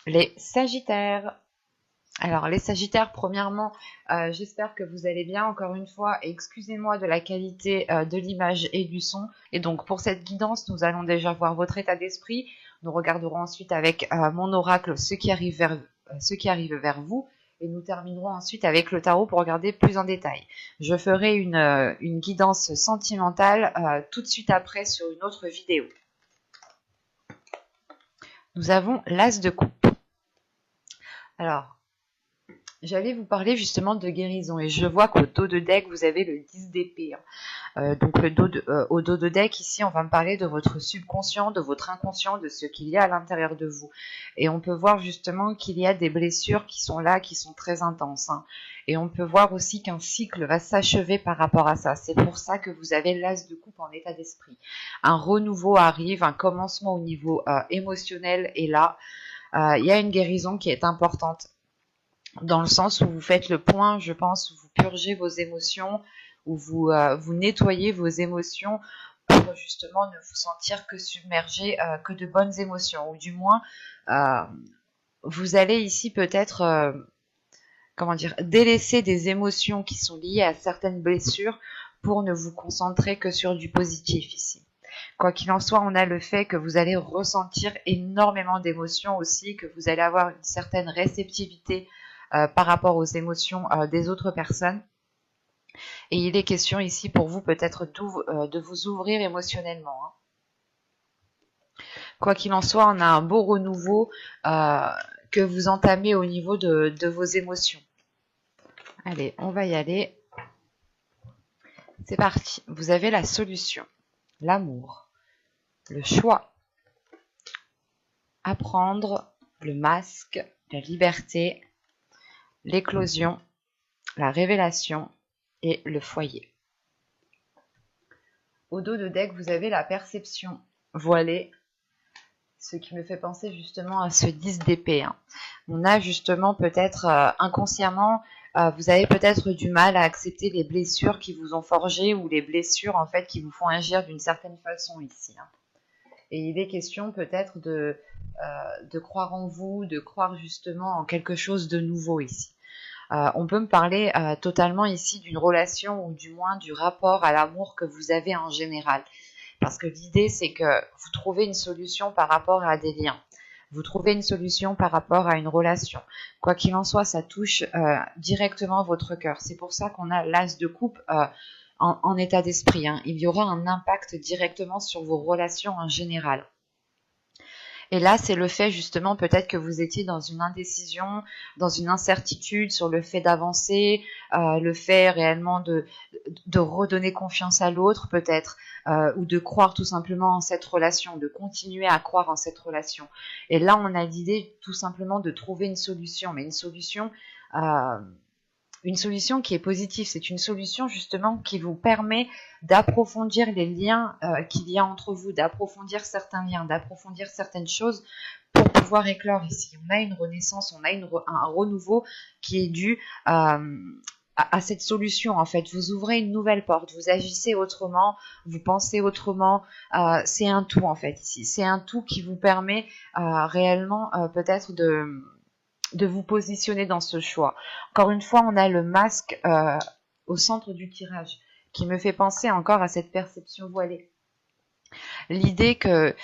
Les Sagittaires. Alors les Sagittaires, premièrement, j'espère que vous allez bien encore une fois. Excusez-moi de la qualité de l'image et du son. Et donc pour cette guidance, nous allons déjà voir votre état d'esprit. Nous regarderons ensuite avec mon oracle ce qui arrive vers vous. Et nous terminerons ensuite avec le tarot pour regarder plus en détail. Je ferai une guidance sentimentale tout de suite après sur une autre vidéo. Nous avons l'As de coupe. Alors, j'allais vous parler justement de guérison et je vois qu'au dos de deck, vous avez le 10 d'épée. Donc au dos de deck, ici, on va me parler de votre subconscient, de votre inconscient, de ce qu'il y a à l'intérieur de vous. Et on peut voir justement qu'il y a des blessures qui sont là, qui sont très intenses. Et on peut voir aussi qu'un cycle va s'achever par rapport à ça. C'est pour ça que vous avez l'As de coupe en état d'esprit. Un renouveau arrive, un commencement au niveau émotionnel est là. Il y a une guérison qui est importante dans le sens où vous faites le point, je pense, où vous purgez vos émotions, où vous nettoyez vos émotions pour justement ne vous sentir que submergé, que de bonnes émotions, ou du moins, vous allez ici peut-être, délaisser des émotions qui sont liées à certaines blessures pour ne vous concentrer que sur du positif ici. Quoi qu'il en soit, on a le fait que vous allez ressentir énormément d'émotions aussi, que vous allez avoir une certaine réceptivité par rapport aux émotions des autres personnes. Et il est question ici pour vous peut-être de vous ouvrir émotionnellement. Quoi qu'il en soit, on a un beau renouveau que vous entamez au niveau de vos émotions. Allez, on va y aller. C'est parti. Vous avez la solution, l'amour, le choix, apprendre, le masque, la liberté, l'éclosion, la révélation et le foyer. Au dos de deck, vous avez la perception voilée, ce qui me fait penser justement à ce 10 d'épée. On a justement peut-être inconsciemment, vous avez peut-être du mal à accepter les blessures qui vous ont forgé ou les blessures en fait qui vous font agir d'une certaine façon ici. Et il est question peut-être de croire en vous, de croire justement en quelque chose de nouveau ici. On peut me parler totalement ici d'une relation ou du moins du rapport à l'amour que vous avez en général. Parce que l'idée, c'est que vous trouvez une solution par rapport à des liens. Vous trouvez une solution par rapport à une relation. Quoi qu'il en soit, ça touche directement votre cœur. C'est pour ça qu'on a l'As de coupe en état d'esprit. Il y aura un impact directement sur vos relations en général. Et là, c'est le fait justement peut-être que vous étiez dans une indécision, dans une incertitude sur le fait d'avancer, le fait réellement de redonner confiance à l'autre peut-être, ou de croire tout simplement en cette relation, de continuer à croire en cette relation. Et là, on a l'idée tout simplement de trouver une solution, mais une solution qui est positive. C'est une solution justement qui vous permet d'approfondir les liens qu'il y a entre vous, d'approfondir certains liens, d'approfondir certaines choses pour pouvoir éclore ici. On a une renaissance, on a un renouveau qui est dû à cette solution en fait. Vous ouvrez une nouvelle porte, vous agissez autrement, vous pensez autrement. C'est un tout en fait ici. C'est un tout qui vous permet réellement peut-être de vous positionner dans ce choix. Encore une fois, on a le masque au centre du tirage qui me fait penser encore à cette perception voilée. L'idée que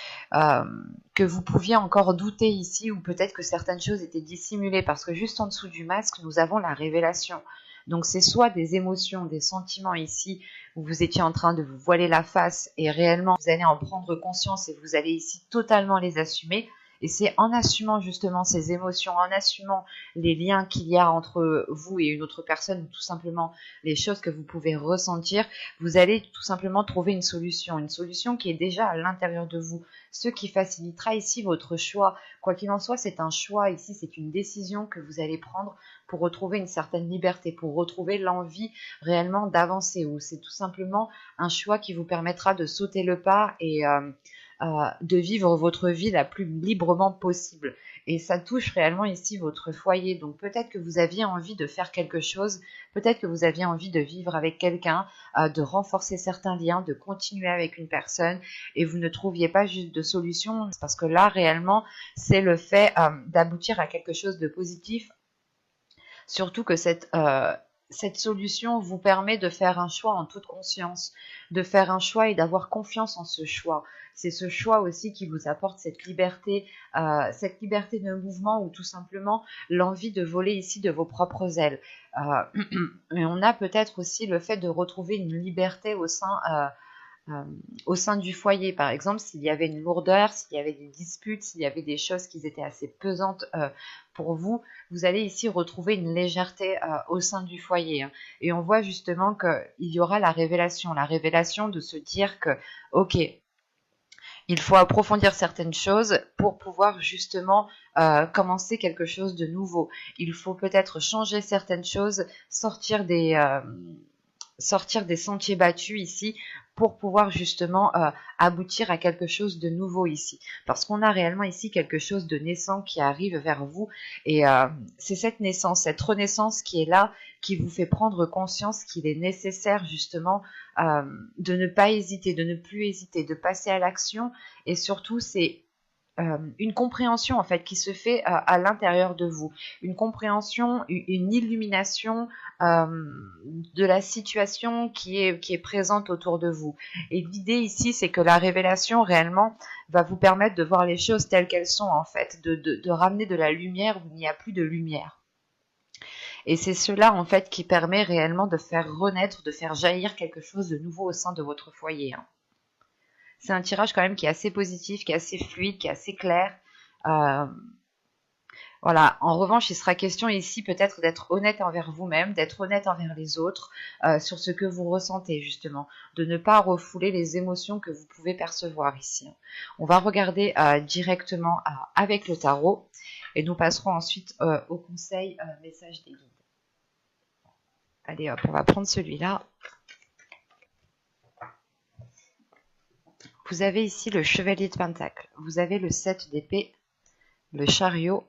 vous pouviez encore douter ici ou peut-être que certaines choses étaient dissimulées parce que juste en dessous du masque, nous avons la révélation. Donc c'est soit des émotions, des sentiments ici où vous étiez en train de vous voiler la face et réellement vous allez en prendre conscience et vous allez ici totalement les assumer. Et c'est en assumant justement ces émotions, en assumant les liens qu'il y a entre vous et une autre personne, ou tout simplement les choses que vous pouvez ressentir, vous allez tout simplement trouver une solution qui est déjà à l'intérieur de vous, ce qui facilitera ici votre choix. Quoi qu'il en soit, c'est un choix ici, c'est une décision que vous allez prendre pour retrouver une certaine liberté, pour retrouver l'envie réellement d'avancer, ou c'est tout simplement un choix qui vous permettra de sauter le pas et de vivre votre vie la plus librement possible. Et ça touche réellement ici votre foyer. Donc peut-être que vous aviez envie de faire quelque chose, peut-être que vous aviez envie de vivre avec quelqu'un, de renforcer certains liens, de continuer avec une personne, et vous ne trouviez pas juste de solution, parce que là réellement c'est le fait d'aboutir à quelque chose de positif. Surtout que cette solution vous permet de faire un choix en toute conscience, de faire un choix et d'avoir confiance en ce choix. C'est ce choix aussi qui vous apporte cette liberté de mouvement, ou tout simplement l'envie de voler ici de vos propres ailes. Et on a peut-être aussi le fait de retrouver une liberté au sein du foyer. Par exemple, s'il y avait une lourdeur, s'il y avait des disputes, s'il y avait des choses qui étaient assez pesantes pour vous, vous allez ici retrouver une légèreté au sein du foyer. Hein. Et on voit justement qu'il y aura la révélation de se dire que, ok, il faut approfondir certaines choses pour pouvoir justement commencer quelque chose de nouveau. Il faut peut-être changer certaines choses, sortir des sentiers battus ici, pour pouvoir justement aboutir à quelque chose de nouveau ici. Parce qu'on a réellement ici quelque chose de naissant qui arrive vers vous, et c'est cette naissance, cette renaissance qui est là, qui vous fait prendre conscience qu'il est nécessaire justement de ne pas hésiter, de ne plus hésiter, de passer à l'action, et surtout c'est une compréhension en fait qui se fait à l'intérieur de vous, une compréhension, une illumination de la situation qui est présente autour de vous. Et l'idée ici, c'est que la révélation réellement va vous permettre de voir les choses telles qu'elles sont en fait, de ramener de la lumière où il n'y a plus de lumière. Et c'est cela en fait qui permet réellement de faire renaître, de faire jaillir quelque chose de nouveau au sein de votre foyer. Hein. C'est un tirage quand même qui est assez positif, qui est assez fluide, qui est assez clair. Voilà. En revanche, il sera question ici peut-être d'être honnête envers vous-même, d'être honnête envers les autres, sur ce que vous ressentez justement, de ne pas refouler les émotions que vous pouvez percevoir ici. On va regarder directement avec le tarot, et nous passerons ensuite au conseil message des guides. Allez hop, on va prendre celui-là. Vous avez ici le chevalier de Pentacle, vous avez le 7 d'épée, le chariot,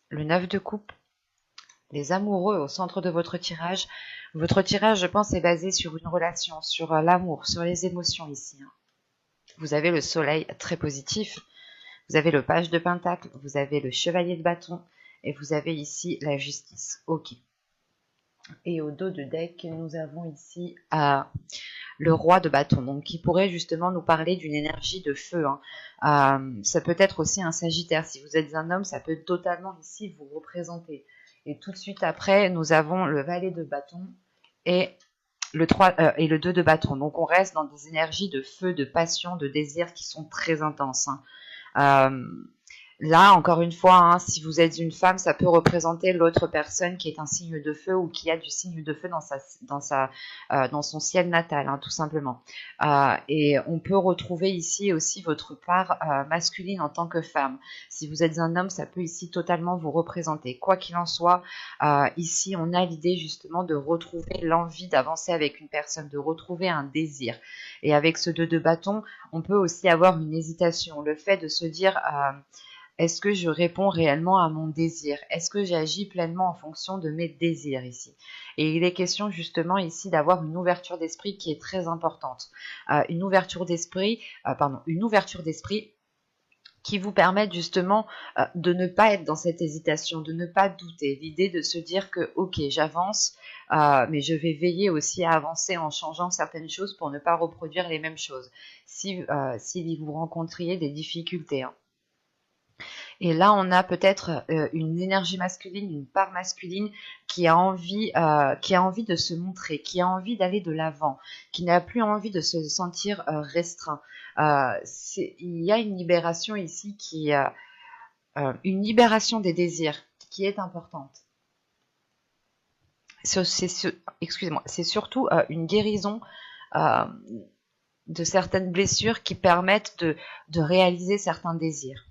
le 9 de coupe, les amoureux au centre de votre tirage. Votre tirage, je pense, est basé sur une relation, sur l'amour, sur les émotions ici. Vous avez le soleil très positif, vous avez le page de Pentacle, vous avez le chevalier de bâton, et vous avez ici la justice. Ok. Et au dos de deck, nous avons ici le roi de bâton, donc qui pourrait justement nous parler d'une énergie de feu. Hein. Ça peut être aussi un sagittaire. Si vous êtes un homme, ça peut totalement ici vous représenter. Et tout de suite après, nous avons le valet de bâton et le 2 de bâton. Donc on reste dans des énergies de feu, de passion, de désir qui sont très intenses. Hein. Là, encore une fois, hein, si vous êtes une femme, ça peut représenter l'autre personne qui est un signe de feu ou qui a du signe de feu dans son ciel natal, hein, tout simplement. Et on peut retrouver ici aussi votre part masculine en tant que femme. Si vous êtes un homme, ça peut ici totalement vous représenter. Quoi qu'il en soit, ici, on a l'idée justement de retrouver l'envie d'avancer avec une personne, de retrouver un désir. Et avec ce 2 de bâton, on peut aussi avoir une hésitation, le fait de se dire... est-ce que je réponds réellement à mon désir? Est-ce que j'agis pleinement en fonction de mes désirs ici? Et il est question justement ici d'avoir une ouverture d'esprit qui est très importante. Une ouverture d'esprit qui vous permette justement de ne pas être dans cette hésitation, de ne pas douter. L'idée de se dire que ok, j'avance, mais je vais veiller aussi à avancer en changeant certaines choses pour ne pas reproduire les mêmes choses. Si vous rencontriez des difficultés. Hein. Et là, on a peut-être une énergie masculine, une part masculine qui a envie de se montrer, qui a envie d'aller de l'avant, qui n'a plus envie de se sentir restreint. Il y a une libération ici une libération des désirs qui est importante. C'est surtout une guérison de certaines blessures qui permettent de réaliser certains désirs.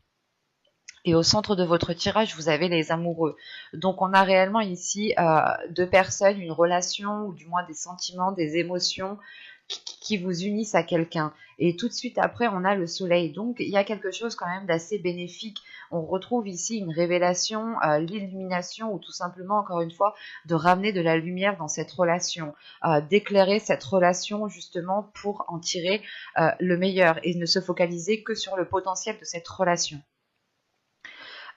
Et au centre de votre tirage, vous avez les amoureux. Donc on a réellement ici deux personnes, une relation, ou du moins des sentiments, des émotions qui vous unissent à quelqu'un. Et tout de suite après, on a le soleil. Donc, il y a quelque chose quand même d'assez bénéfique. On retrouve ici une révélation, l'illumination, ou tout simplement, encore une fois, de ramener de la lumière dans cette relation, d'éclairer cette relation justement pour en tirer le meilleur et ne se focaliser que sur le potentiel de cette relation.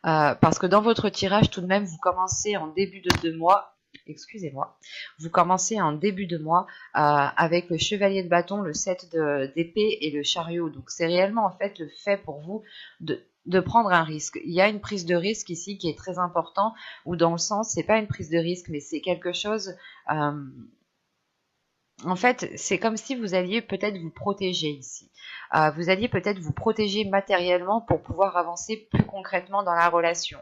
Parce que dans votre tirage, tout de même, vous commencez en début de mois, excusez-moi, vous commencez en début de mois avec le chevalier de bâton, le 7 d'épée et le chariot. Donc c'est réellement en fait le fait pour vous de prendre un risque. Il y a une prise de risque ici qui est très important, ou dans le sens, c'est pas une prise de risque, mais c'est quelque chose... en fait, c'est comme si vous alliez peut-être vous protéger ici. Vous alliez peut-être vous protéger matériellement pour pouvoir avancer plus concrètement dans la relation.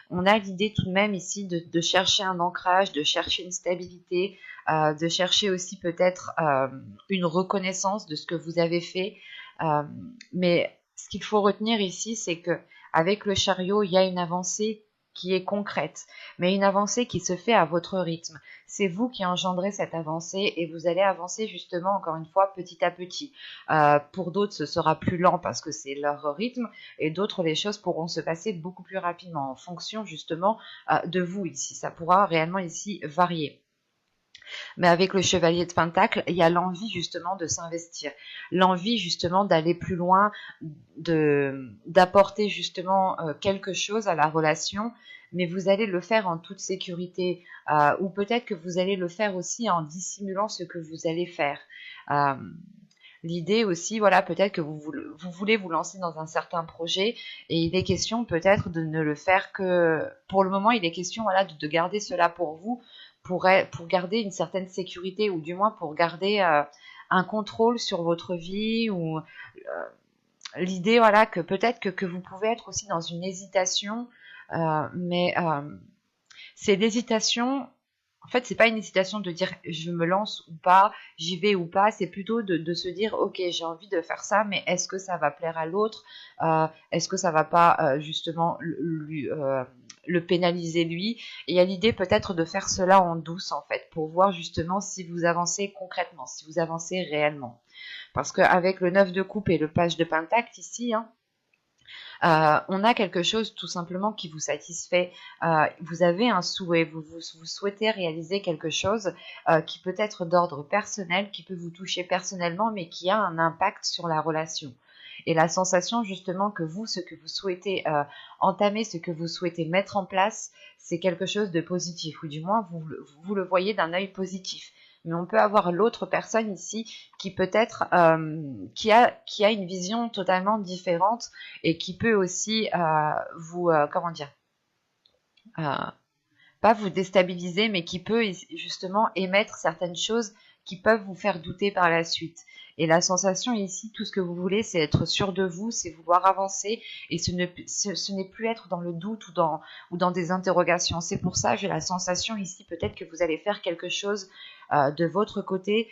On a l'idée tout de même ici de chercher un ancrage, de chercher une stabilité, de chercher aussi peut-être une reconnaissance de ce que vous avez fait. Mais ce qu'il faut retenir ici, c'est que avec le chariot, il y a une avancée qui est concrète, mais une avancée qui se fait à votre rythme. C'est vous qui engendrez cette avancée et vous allez avancer justement, encore une fois, petit à petit. Pour d'autres, ce sera plus lent parce que c'est leur rythme, et d'autres, les choses pourront se passer beaucoup plus rapidement en fonction justement de vous ici. Ça pourra réellement ici varier. Mais avec le chevalier de Pentacle, il y a l'envie justement de s'investir, l'envie justement d'aller plus loin, d'apporter justement quelque chose à la relation, mais vous allez le faire en toute sécurité, ou peut-être que vous allez le faire aussi en dissimulant ce que vous allez faire. L'idée aussi, voilà, peut-être que vous voulez vous lancer dans un certain projet et il est question peut-être de ne le faire que... Pour le moment, il est question voilà, de garder cela pour vous, pour garder une certaine sécurité, ou du moins pour garder un contrôle sur votre vie, ou l'idée voilà, que peut-être que vous pouvez être aussi dans une hésitation, mais c'est l'hésitation... En fait, c'est pas une hésitation de dire je me lance ou pas, j'y vais ou pas, c'est plutôt de se dire ok, j'ai envie de faire ça, mais est-ce que ça va plaire à l'autre, est-ce que ça va pas justement le pénaliser lui. Et il y a l'idée peut-être de faire cela en douce en fait, pour voir justement si vous avancez concrètement, si vous avancez réellement. Parce qu'avec le 9 de coupe et le page de pentacle ici, on a quelque chose tout simplement qui vous satisfait. Vous avez un souhait, vous souhaitez réaliser quelque chose qui peut être d'ordre personnel, qui peut vous toucher personnellement, mais qui a un impact sur la relation. Et la sensation justement que vous, ce que vous souhaitez entamer, ce que vous souhaitez mettre en place, c'est quelque chose de positif, ou du moins vous le voyez d'un œil positif. Mais on peut avoir l'autre personne ici qui peut-être qui a une vision totalement différente et qui peut aussi comment dire, pas vous déstabiliser, mais qui peut justement émettre certaines choses qui peuvent vous faire douter par la suite. Et la sensation ici, tout ce que vous voulez, c'est être sûr de vous, c'est vouloir avancer, et ce n'est plus être dans le doute ou dans des interrogations. C'est pour ça, j'ai la sensation ici, peut-être que vous allez faire quelque chose de votre côté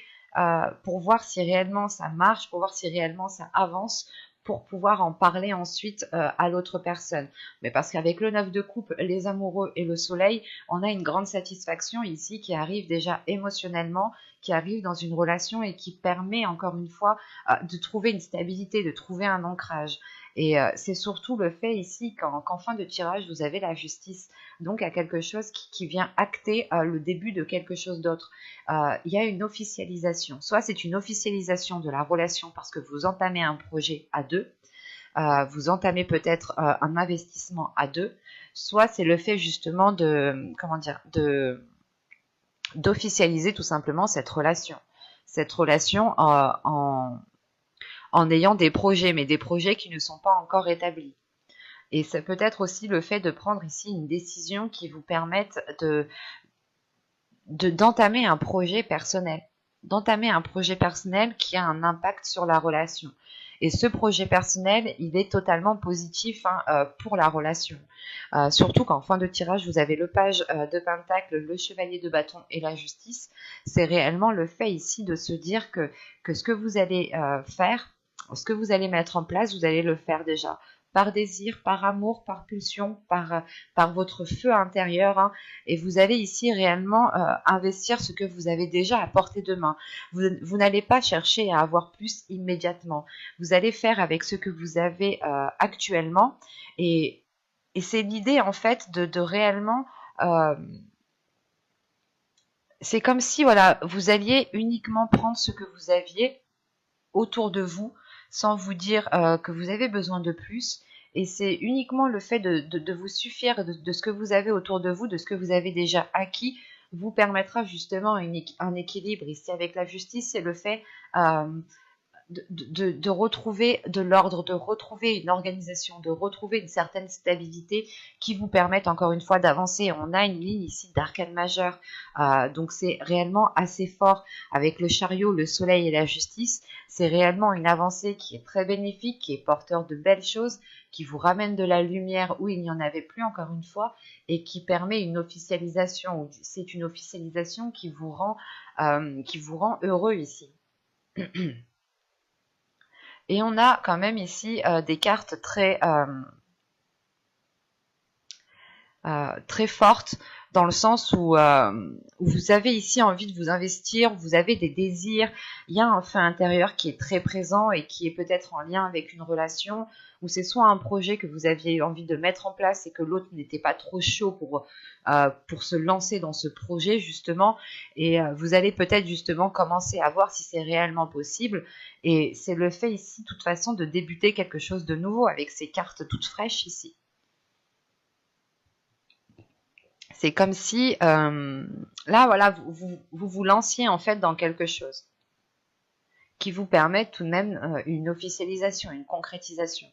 pour voir si réellement ça marche, pour voir si réellement ça avance, pour pouvoir en parler ensuite à l'autre personne. Mais parce qu'avec le 9 de coupe, les amoureux et le soleil, on a une grande satisfaction ici qui arrive déjà émotionnellement, qui arrive dans une relation et qui permet encore une fois de trouver une stabilité, de trouver un ancrage. Et c'est surtout le fait ici qu'en fin de tirage, vous avez la justice, donc à quelque chose qui vient acter le début de quelque chose d'autre. Il y a une officialisation. Soit c'est une officialisation de la relation parce que vous entamez un projet à deux, vous entamez peut-être un investissement à deux, soit c'est le fait justement d'officialiser tout simplement cette relation. Cette relation en ayant des projets, mais des projets qui ne sont pas encore établis. Et c'est peut-être aussi le fait de prendre ici une décision qui vous permette d'entamer un projet personnel. D'entamer un projet personnel qui a un impact sur la relation. Et ce projet personnel, il est totalement positif pour la relation. Surtout qu'en fin de tirage, vous avez le page de pentacle, le chevalier de bâton et la justice. C'est réellement le fait ici de se dire que ce que vous allez faire, ce que vous allez mettre en place, vous allez le faire déjà par désir, par amour, par pulsion, par votre feu intérieur, hein, et vous allez ici réellement investir ce que vous avez déjà à portée de main. Vous n'allez pas chercher à avoir plus immédiatement. Vous allez faire avec ce que vous avez actuellement, et c'est l'idée en fait de réellement... c'est comme si voilà, vous alliez uniquement prendre ce que vous aviez autour de vous sans vous dire que vous avez besoin de plus. Et c'est uniquement le fait de vous suffire de ce que vous avez autour de vous, de ce que vous avez déjà acquis, vous permettra justement un équilibre. Ici, avec la justice, c'est le fait de retrouver de l'ordre, de retrouver une organisation, de retrouver une certaine stabilité qui vous permette encore une fois d'avancer. On a une ligne ici d'arcane majeur, donc c'est réellement assez fort avec le chariot, le soleil et la justice. C'est réellement une avancée qui est très bénéfique, qui est porteur de belles choses, qui vous ramène de la lumière où il n'y en avait plus encore une fois, et qui permet une officialisation. C'est une officialisation qui vous rend heureux ici. Et on a quand même ici des cartes très fortes, dans le sens où vous avez ici envie de vous investir, vous avez des désirs, il y a un feu intérieur qui est très présent et qui est peut-être en lien avec une relation, ou c'est soit un projet que vous aviez envie de mettre en place et que l'autre n'était pas trop chaud pour se lancer dans ce projet justement, et vous allez peut-être justement commencer à voir si c'est réellement possible, et c'est le fait ici de toute façon de débuter quelque chose de nouveau avec ces cartes toutes fraîches ici. C'est comme si, là, voilà, vous lanciez en fait dans quelque chose qui vous permet tout de même une officialisation, une concrétisation.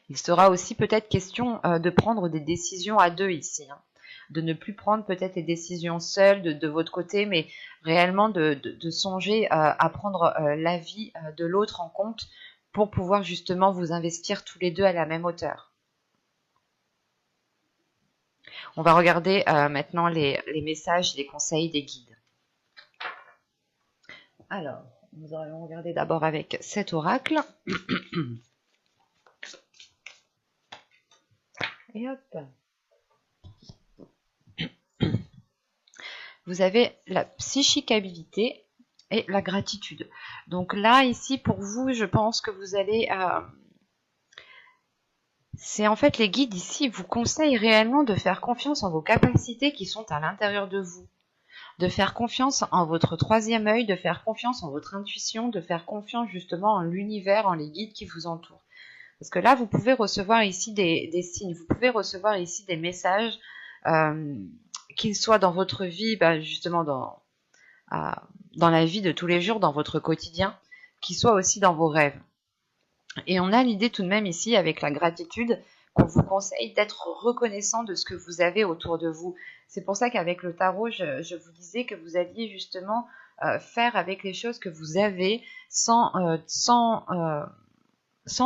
Il sera aussi peut-être question de prendre des décisions à deux ici, hein, de ne plus prendre peut-être les décisions seules de votre côté, mais réellement de songer à prendre l'avis de l'autre en compte pour pouvoir justement vous investir tous les deux à la même hauteur. On va regarder maintenant les messages, les conseils des guides. Alors, nous allons regarder d'abord avec cet oracle. Et hop. Vous avez la psychicabilité et la gratitude. Donc là, ici, pour vous, je pense que vous allez... c'est en fait les guides ici vous conseillent réellement de faire confiance en vos capacités qui sont à l'intérieur de vous. De faire confiance en votre troisième œil, de faire confiance en votre intuition, de faire confiance justement en l'univers, en les guides qui vous entourent. Parce que là, vous pouvez recevoir ici des signes, vous pouvez recevoir ici des messages, qu'ils soient dans votre vie, justement dans la vie de tous les jours, dans votre quotidien, qu'ils soient aussi dans vos rêves. Et on a l'idée tout de même ici, avec la gratitude, qu'on vous conseille d'être reconnaissant de ce que vous avez autour de vous. C'est pour ça qu'avec le tarot, je vous disais que vous alliez justement faire avec les choses que vous avez sans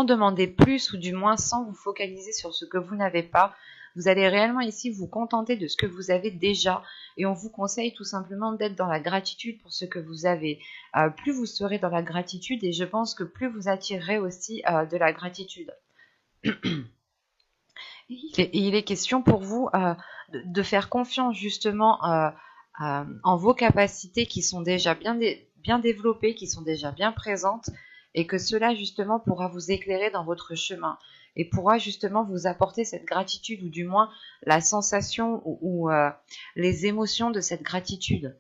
demander plus, ou du moins sans vous focaliser sur ce que vous n'avez pas. Vous allez réellement ici vous contenter de ce que vous avez déjà, et on vous conseille tout simplement d'être dans la gratitude pour ce que vous avez. Plus vous serez dans la gratitude, et je pense que plus vous attirerez aussi de la gratitude. Il est question pour vous de faire confiance justement en vos capacités qui sont déjà bien développées, qui sont déjà bien présentes, et que cela justement pourra vous éclairer dans votre chemin et pourra justement vous apporter cette gratitude, ou du moins la sensation ou les émotions de cette gratitude.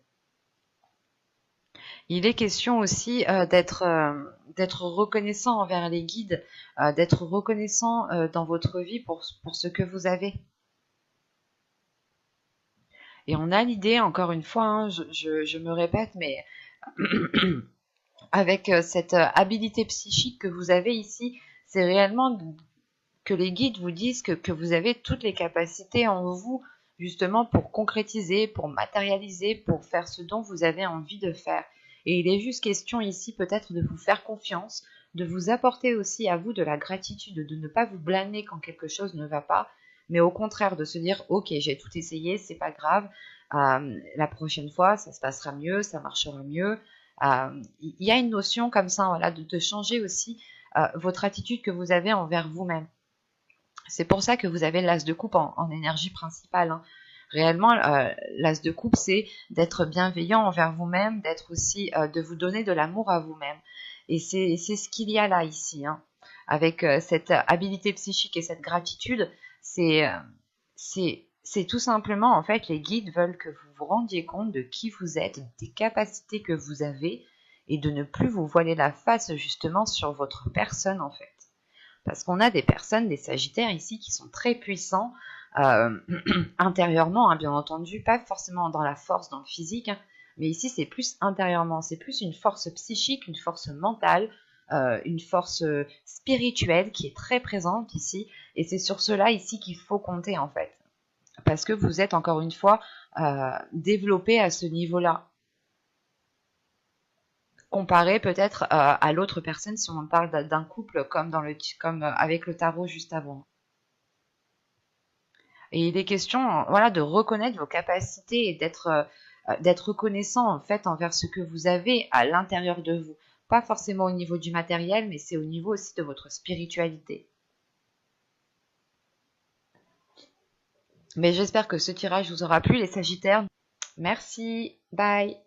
Il est question aussi d'être reconnaissant envers les guides, d'être reconnaissant dans votre vie pour ce que vous avez. Et on a l'idée, encore une fois, hein, je me répète, mais avec cette habilité psychique que vous avez ici, c'est réellement que les guides vous disent que vous avez toutes les capacités en vous, justement pour concrétiser, pour matérialiser, pour faire ce dont vous avez envie de faire. Et il est juste question ici peut-être de vous faire confiance, de vous apporter aussi à vous de la gratitude, de ne pas vous blâmer quand quelque chose ne va pas, mais au contraire de se dire « Ok, j'ai tout essayé, c'est pas grave, la prochaine fois ça se passera mieux, ça marchera mieux ». Il y a une notion comme ça, voilà, de changer aussi votre attitude que vous avez envers vous-même. C'est pour ça que vous avez l'as de coupe en énergie principale. Hein. Réellement, l'as de coupe, c'est d'être bienveillant envers vous-même, d'être aussi, de vous donner de l'amour à vous-même. Et c'est ce qu'il y a là, ici. Hein. Avec cette habilité psychique et cette gratitude, c'est tout simplement, en fait, les guides veulent que vous vous rendiez compte de qui vous êtes, des capacités que vous avez, et de ne plus vous voiler la face, justement, sur votre personne, en fait. Parce qu'on a des personnes, des sagittaires ici, qui sont très puissants intérieurement, hein, bien entendu, pas forcément dans la force, dans le physique, hein, mais ici c'est plus intérieurement, c'est plus une force psychique, une force mentale, une force spirituelle qui est très présente ici, et c'est sur cela ici qu'il faut compter en fait, parce que vous êtes encore une fois développé à ce niveau-là, comparé peut-être à l'autre personne si on parle d'un couple comme avec le tarot juste avant. Et il est question, voilà, de reconnaître vos capacités et d'être reconnaissant en fait envers ce que vous avez à l'intérieur de vous. Pas forcément au niveau du matériel, mais c'est au niveau aussi de votre spiritualité. Mais j'espère que ce tirage vous aura plu, les Sagittaires. Merci, bye.